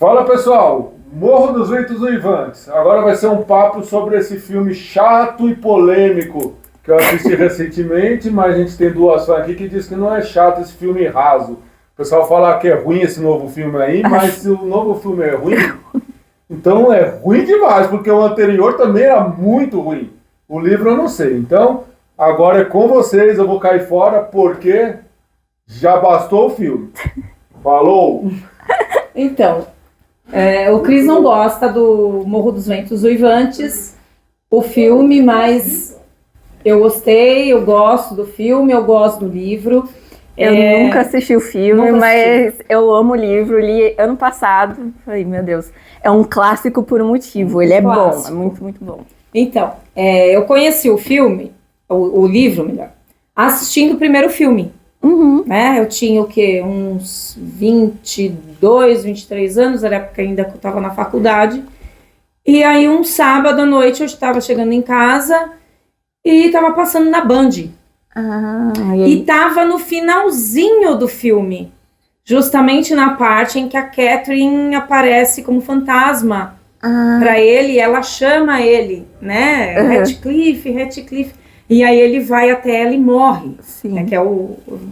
Fala pessoal, Morro dos Ventos Uivantes. Agora vai ser um papo sobre esse filme chato e polêmico que eu assisti recentemente, mas a gente tem duas fãs aqui que diz que não é chato esse filme raso. O pessoal fala que é ruim esse novo filme aí, mas se o novo filme é ruim, então é ruim demais, porque o anterior também era muito ruim. O livro eu não sei. Então, agora é com vocês, eu vou cair fora porque já bastou o filme. Falou! Então, o Cris não gosta do Morro dos Ventos Uivantes, o filme, mas eu gostei, eu gosto do filme, eu gosto do livro. Eu nunca assisti o filme, mas eu amo o livro, li ano passado, falei, meu Deus, é um clássico por um motivo, ele é bom, é muito, muito bom. Então, eu conheci o filme, o livro, melhor, assistindo o primeiro filme. Uhum. Eu tinha o quê? Uns 22, 23 anos, era a época ainda que eu estava na faculdade. E aí um sábado à noite eu estava chegando em casa e estava passando na Band. E estava no finalzinho do filme, justamente na parte em que a Catherine aparece como fantasma para ele, ela chama ele, né? Ratcliffe. E aí ele vai até ela e morre. Sim. Né, que é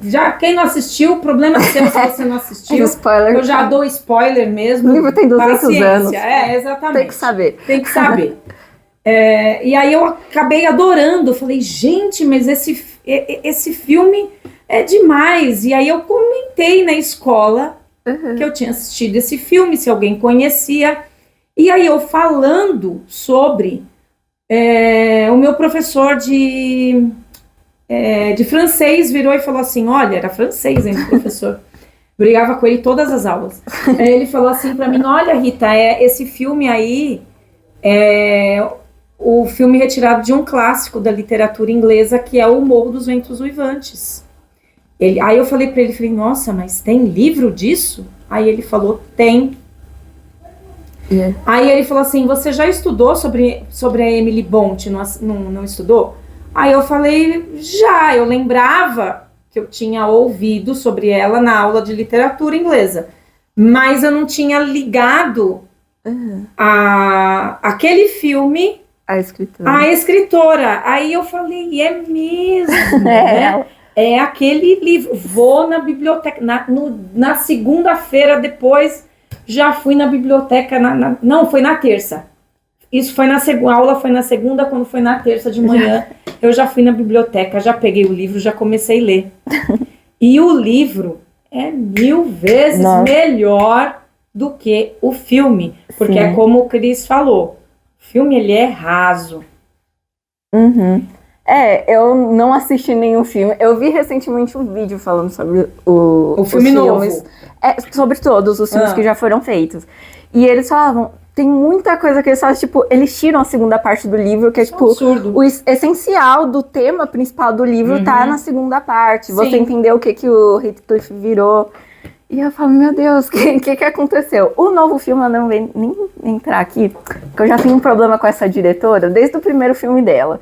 já quem não assistiu, o problema é seu se você não assistiu. Spoiler. Eu já dou spoiler mesmo. O livro tem 200 anos. Exatamente. Tem que saber. Tem que saber. E aí eu acabei adorando. Falei, gente, mas esse filme é demais. E aí eu comentei na escola que eu tinha assistido esse filme, se alguém conhecia. E aí eu falando sobre... o meu professor de francês virou e falou assim, olha, era francês, hein, professor, brigava com ele todas as aulas. Ele falou assim pra mim, olha, Rita, esse filme aí é o filme retirado de um clássico da literatura inglesa, que é o Morro dos Ventos Uivantes. Aí eu falei pra ele, falei, nossa, mas tem livro disso? Aí ele falou, tem. Aí ele falou assim, você já estudou sobre a Emily Brontë, não estudou? Aí eu falei, já, eu lembrava que eu tinha ouvido sobre ela na aula de literatura inglesa, mas eu não tinha ligado aquele filme à escritora. Aí eu falei, é mesmo, né? É aquele livro, vou na biblioteca, na segunda-feira depois... Já fui na biblioteca, não, foi na terça. Isso foi na segunda, a aula foi na segunda, quando foi na terça de manhã, eu já fui na biblioteca, já peguei o livro, já comecei a ler. E o livro é 1000 vezes melhor do que o filme, porque é como o Cris falou, o filme ele é raso. Eu não assisti nenhum filme. Eu vi recentemente um vídeo falando sobre o filme novo. Sobre todos os filmes que já foram feitos. E eles falavam, tem muita coisa que eles fazem, tipo, eles tiram a segunda parte do livro, que é tipo, o essencial do tema principal do livro tá na segunda parte. Você entendeu o que o Ratcliffe virou. E eu falo, meu Deus, o que aconteceu? O novo filme, eu não vou nem entrar aqui, porque eu já tenho um problema com essa diretora desde o primeiro filme dela.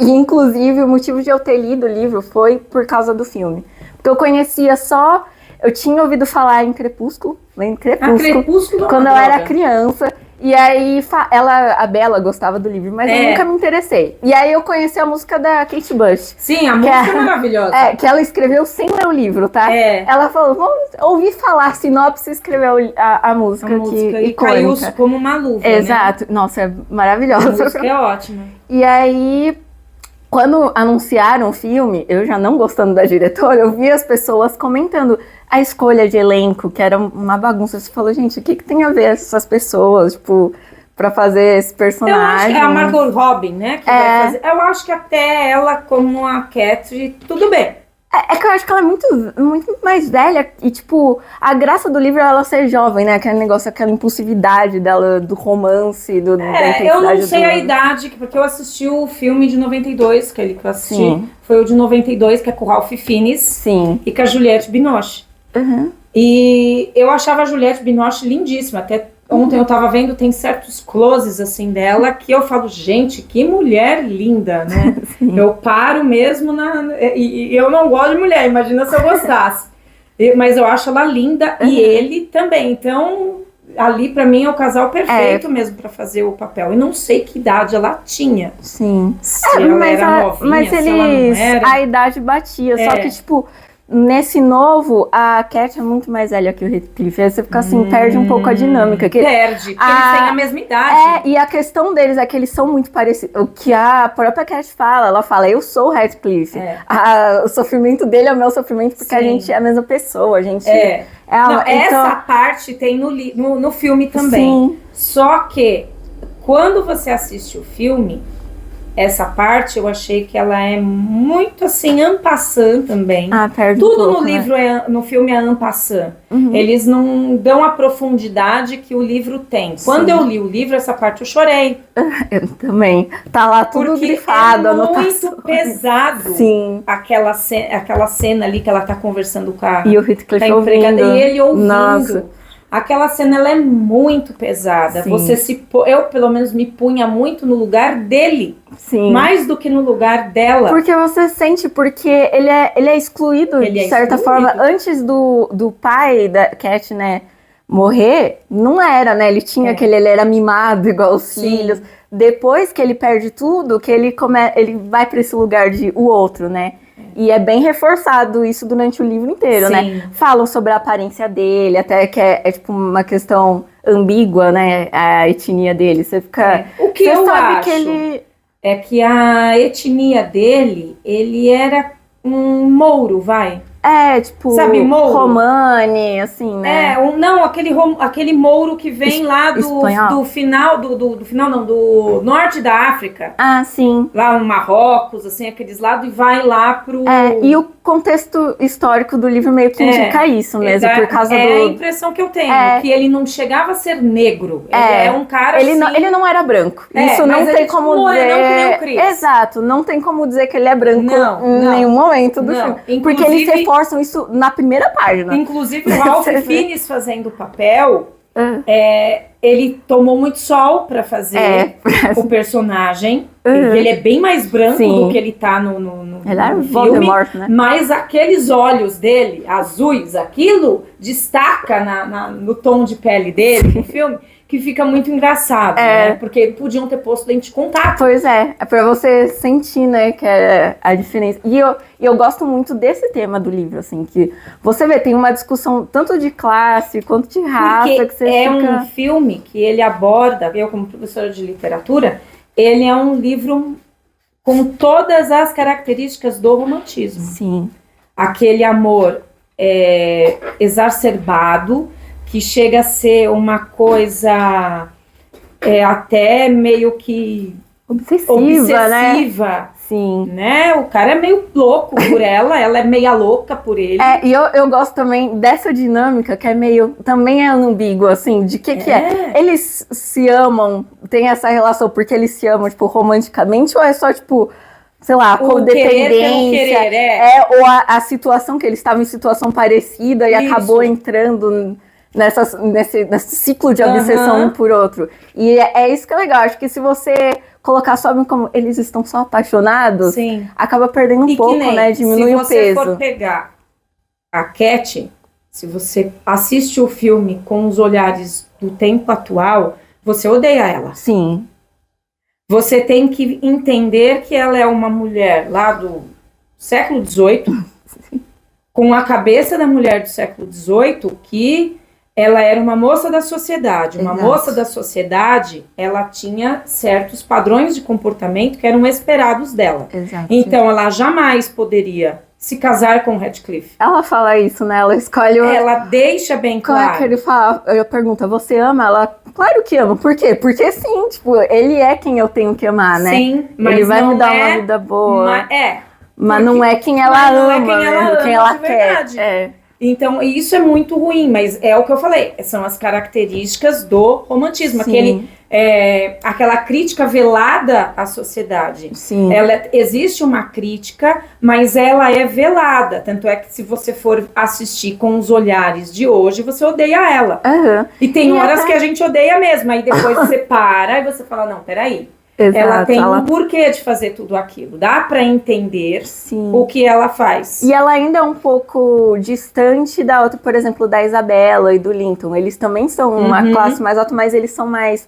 E, inclusive, o motivo de eu ter lido o livro foi por causa do filme. Porque eu conhecia só... Eu tinha ouvido falar em Crepúsculo, quando eu era criança. E aí, a Bella gostava do livro, mas eu nunca me interessei. E aí eu conheci a música da Kate Bush. Sim, a música é maravilhosa. Que ela escreveu sem ler o livro, tá? Ela falou, vamos ouvir falar a sinopse e escreveu a música. E caiu como uma luva, Exato. Né? Nossa, é maravilhosa. A música é ótima. E aí... Quando anunciaram o filme, eu já não gostando da diretora, eu vi as pessoas comentando a escolha de elenco, que era uma bagunça. Você falou, gente, o que tem a ver essas pessoas, tipo, pra fazer esse personagem? Eu acho que é a Margot Robbie, né, que vai fazer. Eu acho que até ela, como a Catherine, tudo bem. Que eu acho que ela é muito mais velha e, tipo, a graça do livro é ela ser jovem, né? Aquele negócio, aquela impulsividade dela, do romance, da intensidade. Eu não sei a idade, porque eu assisti o filme de 92, que eu assisti, foi o de 92, que é com o Ralph Fiennes e com a Juliette Binoche. E eu achava a Juliette Binoche lindíssima, até ontem eu tava vendo, tem certos closes assim dela que eu falo, gente, que mulher linda, né? Eu paro mesmo e eu não gosto de mulher, imagina se eu gostasse. Mas eu acho ela linda e ele também, então ali pra mim é o casal perfeito mesmo pra fazer o papel. E não sei que idade ela tinha. Sim. Se ela era novinha, mas se ela não era. a idade batia. Só que, tipo, nesse novo, a Cat é muito mais velha que o Heathcliff. Aí você fica assim, perde um pouco a dinâmica. Perde, porque eles têm a mesma idade. E a questão deles é que eles são muito parecidos. O que a própria Cat fala, ela fala, eu sou o Heathcliff. O sofrimento dele é o meu sofrimento, porque a gente é a mesma pessoa. A gente essa parte tem no filme também. Sim. Só que, quando você assiste o filme, essa parte eu achei que ela é muito assim, en passant também. Perde Tudo um pouco, no livro, no filme é en passant. Eles não dão a profundidade que o livro tem. Quando eu li o livro, essa parte eu chorei. Eu também. Tá lá tudo grifado, muito pesado. Sim. Aquela cena ali que ela tá conversando com a E o Heathcliff empregada e ele ouvindo. Nossa. Aquela cena, ela é muito pesada. Sim. Eu, pelo menos, me punha muito no lugar dele. Sim. Mais do que no lugar dela. Porque você sente, porque ele é excluído, de certa forma. Antes do pai da Cat, né, morrer, não era, né? Ele tinha ele era mimado igual os filhos. Depois que ele perde tudo, que ele vai para esse lugar de o outro, né? E é bem reforçado isso durante o livro inteiro, né? Falam sobre a aparência dele, até que é tipo uma questão ambígua, né? A etnia dele. Você fica... O que eu acho é que a etnia dele, ele era um mouro, vai. Tipo, sabe, mouro? Romani, assim, né? Aquele mouro que vem lá do final, do norte da África. Sim. Lá no Marrocos, assim, aqueles lados, e vai lá pro... E o contexto histórico do livro meio que indica isso mesmo, por causa a impressão que eu tenho, que ele não chegava a ser negro. Ele é um cara ele assim... Ele não era branco. Isso não tem como dizer... Não, que nem o Chris. Exato, não tem como dizer que ele é branco em nenhum momento do filme. Porque eles reforçam isso na primeira página. Inclusive o Ralph Fiennes fazendo o papel, ele tomou muito sol pra fazer o personagem. Ele é bem mais branco do que ele tá no ele era filme, Voldemort, né? Mas aqueles olhos dele, azuis, aquilo destaca no tom de pele dele no filme, que fica muito engraçado, né? Porque podiam ter posto lente de contato. Pois é pra você sentir, né, que é a diferença. E eu gosto muito desse tema do livro, assim, que você vê, tem uma discussão tanto de classe quanto de raça. Porque que você um filme que ele aborda, eu como professora de literatura, ele é um livro com todas as características do romantismo. Sim. Aquele amor exacerbado, que chega a ser uma coisa até meio que obsessiva, né? Sim. Né? O cara é meio louco por ela é meia louca por ele. E eu gosto também dessa dinâmica que é meio, também é ambígua, assim, de que é. Eles se amam, tem essa relação porque eles se amam, tipo, romanticamente, ou é só, tipo, sei lá, codependência, ou a situação que eles estavam em situação parecida e acabou entrando nesse ciclo de obsessão um por outro. E é isso que é legal. Acho que se você colocar só como eles estão só apaixonados, acaba perdendo um pouco, né? Diminui o peso. Se você for pegar a Cat, se você assiste o filme com os olhares do tempo atual, você odeia ela. Sim. Você tem que entender que ela é uma mulher lá do século XVIII, com a cabeça da mulher do século XVIII, que ela era uma moça da sociedade. Uma moça da sociedade, ela tinha certos padrões de comportamento que eram esperados dela. Exato. Então, ela jamais poderia se casar com Heathcliff. Ela fala isso, né? Ela escolhe... Ela deixa bem claro. Claro que ele fala, eu pergunto, você ama? Ela, claro que amo. Por quê? Porque sim, tipo, ele é quem eu tenho que amar, né? Sim, mas ele vai me dar uma vida boa. Mas não é quem ela ama, quem ela quer. Então, isso é muito ruim, mas é o que eu falei, são as características do romantismo, aquela crítica velada à sociedade. Sim. Existe uma crítica, mas ela é velada, tanto é que se você for assistir com os olhares de hoje, você odeia ela. E tem horas que a gente odeia mesmo, aí depois você para e você fala, não, peraí. Exato, ela tem um porquê de fazer tudo aquilo. Dá para entender o que ela faz. E ela ainda é um pouco distante da outra, por exemplo, da Isabela e do Linton. Eles também são uma classe mais alta, mas eles são mais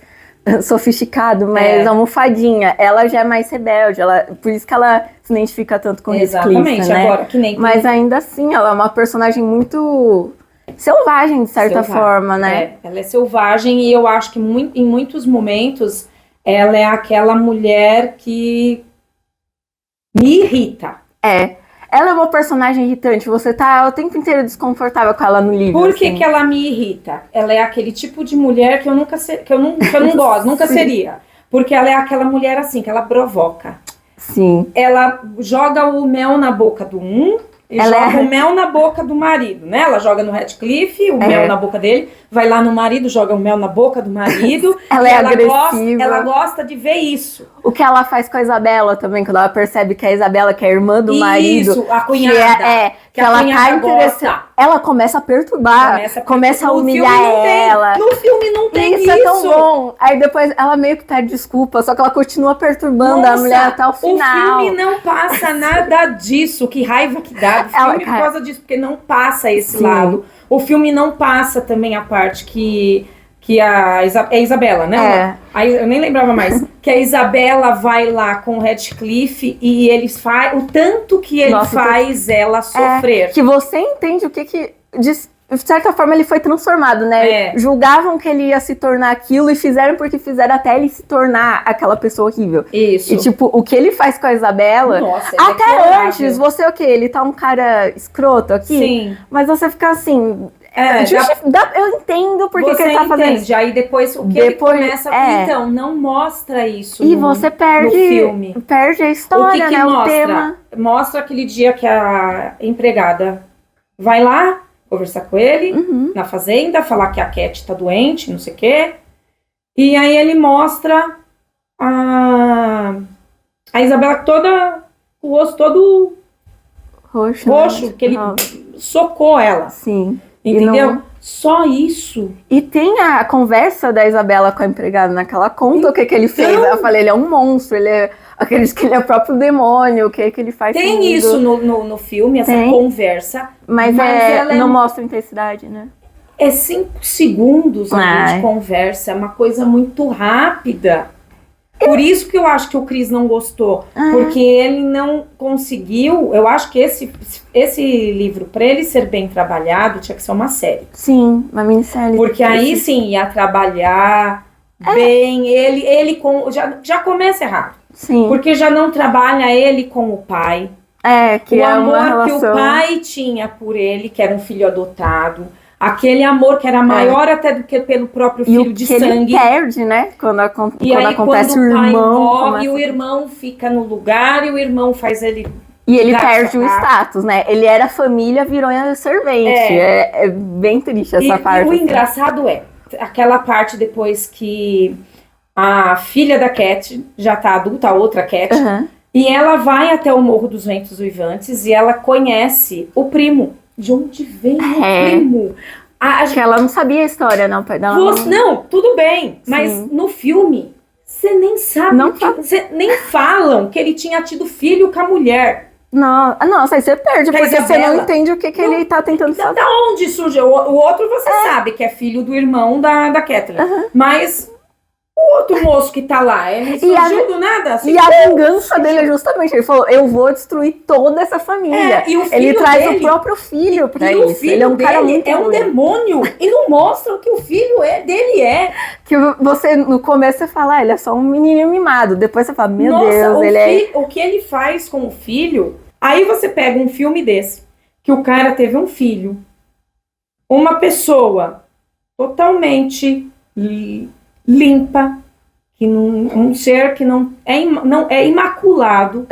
sofisticados, mais almofadinha. Ela já é mais rebelde, por isso que ela se identifica tanto com Heathcliff, né? Agora, que nem mas ainda assim, ela é uma personagem muito selvagem, de certa forma, né? Ela é selvagem e eu acho que em muitos momentos ela é aquela mulher que me irrita. Ela é uma personagem irritante, você tá o tempo inteiro desconfortável com ela no livro. Por que ela me irrita? Ela é aquele tipo de mulher que eu não gosto, nunca seria. Porque ela é aquela mulher assim, que ela provoca. Sim. Ela joga o mel na boca do e joga o mel na boca do marido, né? Ela joga no Heathcliff, o mel na boca dele, vai lá no marido, joga o mel na boca do marido. ela é agressiva. Ela gosta de ver isso. O que ela faz com a Isabela também, quando ela percebe que a Isabela, que é a irmã do marido... Isso, a cunhada. Que ela tá interessada. Ela começa a perturbar, começa a humilhar ela. No filme não tem isso. Isso é tão bom. Aí depois ela meio que pede desculpa, só que ela continua perturbando a mulher até o final. O filme não passa nada disso. Que raiva que dá do filme por causa disso, porque não passa esse lado. O filme não passa também a parte que é Isabela, né? Aí eu nem lembrava mais. Que a Isabela vai lá com o Heathcliff e eles fazem o tanto que ele faz ela sofrer. Que você entende o que de certa forma ele foi transformado, né? Julgavam que ele ia se tornar aquilo e fizeram porque fizeram até ele se tornar aquela pessoa horrível. Isso. E tipo, o que ele faz com a Isabela, até antes, você o quê? Ele tá um cara escroto aqui? Sim. Mas você fica assim... eu entendo porque que ele tá fazendo isso. Aí depois ele começa então, não mostra isso e você no filme. Perde a história, o que né? Mostra? O tema. Mostra aquele dia que a empregada vai lá conversar com ele na fazenda, falar que a Cat tá doente, não sei o quê. E aí ele mostra a Isabela toda, o rosto todo roxo, que ele socou ela. Sim. Entendeu? Só isso. E tem a conversa da Isabela com a empregada, né? Que ela conta o que ele fez. Eu falei, ele é um monstro, acredito que ele é o próprio demônio, o que ele faz. Tem isso no filme, essa conversa. Mas ela não mostra intensidade, né? É 5 segundos de conversa, é uma coisa muito rápida. Por isso que eu acho que o Chris não gostou. Porque ele não conseguiu... Eu acho que esse livro, para ele ser bem trabalhado, tinha que ser uma série. Sim, uma minissérie. Porque aí sim ia trabalhar bem. Ele já começa errado. Sim. Porque já não trabalha ele com o pai. Que o é amor uma relação... que o pai tinha por ele, que era um filho adotado. Aquele amor que era maior até do que pelo próprio filho de sangue. Ele perde, né? Quando acontece quando o irmão. Pai morre, o irmão fica no lugar e o irmão faz ele. E ele perde o status, né? Ele era família, virou servente. É bem triste essa parte. E o engraçado é aquela parte depois que a filha da Cat já tá adulta, a outra Cat, e ela vai até o Morro dos Ventos Uivantes e ela conhece o primo. De onde vem o primo? Que ela não sabia a história, não, pai dela. Não, tudo bem. Mas no filme, você nem sabe. Você nem falam que ele tinha tido filho com a mulher. Nossa, aí você perde, porque você não entende o que ele tá tentando fazer. Da onde surgiu? O outro você sabe que é filho do irmão da Catelyn. Mas... O outro moço que tá lá, ele surgiu do nada. Assim, e a vingança dele é justamente, ele falou, eu vou destruir toda essa família. E o filho ele traz dele, o próprio filho pra isso. O filho ele é um cara muito um demônio. E não mostra o que o filho dele é. Que você, no começo, você fala, ele é só um menino mimado. Depois você fala, meu Deus, o que ele faz com o filho... Aí você pega um filme desse, que o cara teve um filho, uma pessoa totalmente... limpa, que um ser que não é imaculado,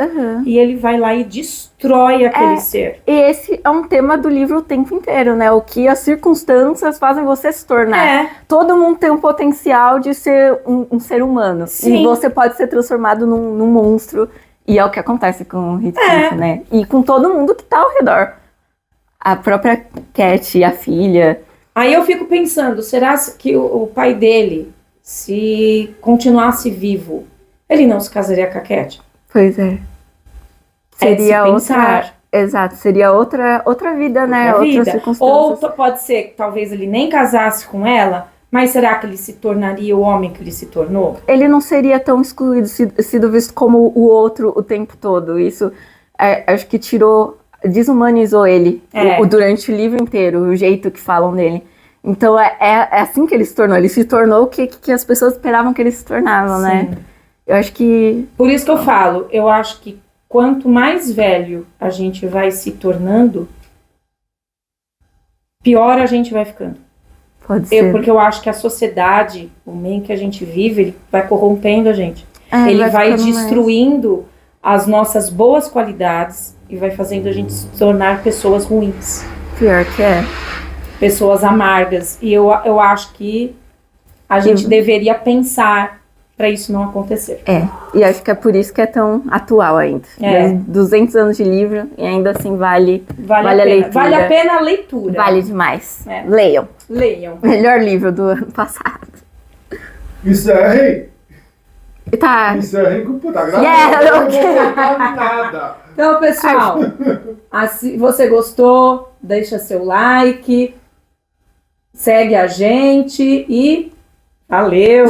e ele vai lá e destrói aquele ser. E esse é um tema do livro o tempo inteiro, né? O que as circunstâncias fazem você se tornar. Todo mundo tem um potencial de ser um ser humano. Sim. E você pode ser transformado num monstro. E é o que acontece com o Heathcliff, né? E com todo mundo que tá ao redor. A própria Cat, a filha. Aí eu fico pensando, será que o pai dele... se continuasse vivo, ele não se casaria com a Cat. Pois é. É de se Seria pensar. outra. Exato, seria outra vida, né? Outra Outras vida. circunstâncias. Ou pode ser que talvez ele nem casasse com ela, mas será que ele se tornaria o homem que ele se tornou? Ele não seria tão excluído, sido visto como o outro o tempo todo. Isso acho que desumanizou ele durante o livro inteiro, o jeito que falam dele. Então é assim que ele se tornou. Ele se tornou o que as pessoas esperavam que ele se tornava, né? Eu acho que... Por isso que eu falo, eu acho que quanto mais velho a gente vai se tornando, pior a gente vai ficando. Pode ser. Porque eu acho que a sociedade, o meio que a gente vive, ele vai corrompendo a gente. É, ele vai ficando destruindo as nossas boas qualidades e vai fazendo a gente se tornar pessoas ruins. Pior que é. Pessoas amargas. E eu acho que a gente deveria pensar para isso não acontecer. E acho que é por isso que é tão atual ainda. 200 anos de livro e ainda assim vale a leitura. Vale a pena a leitura. Vale demais. Leiam. Melhor livro do ano passado. Encerrem. Tá. Encerrem com puta graça. Yeah, não vou contar nada. Então, pessoal, se você gostou, deixa seu like, segue a gente e valeu!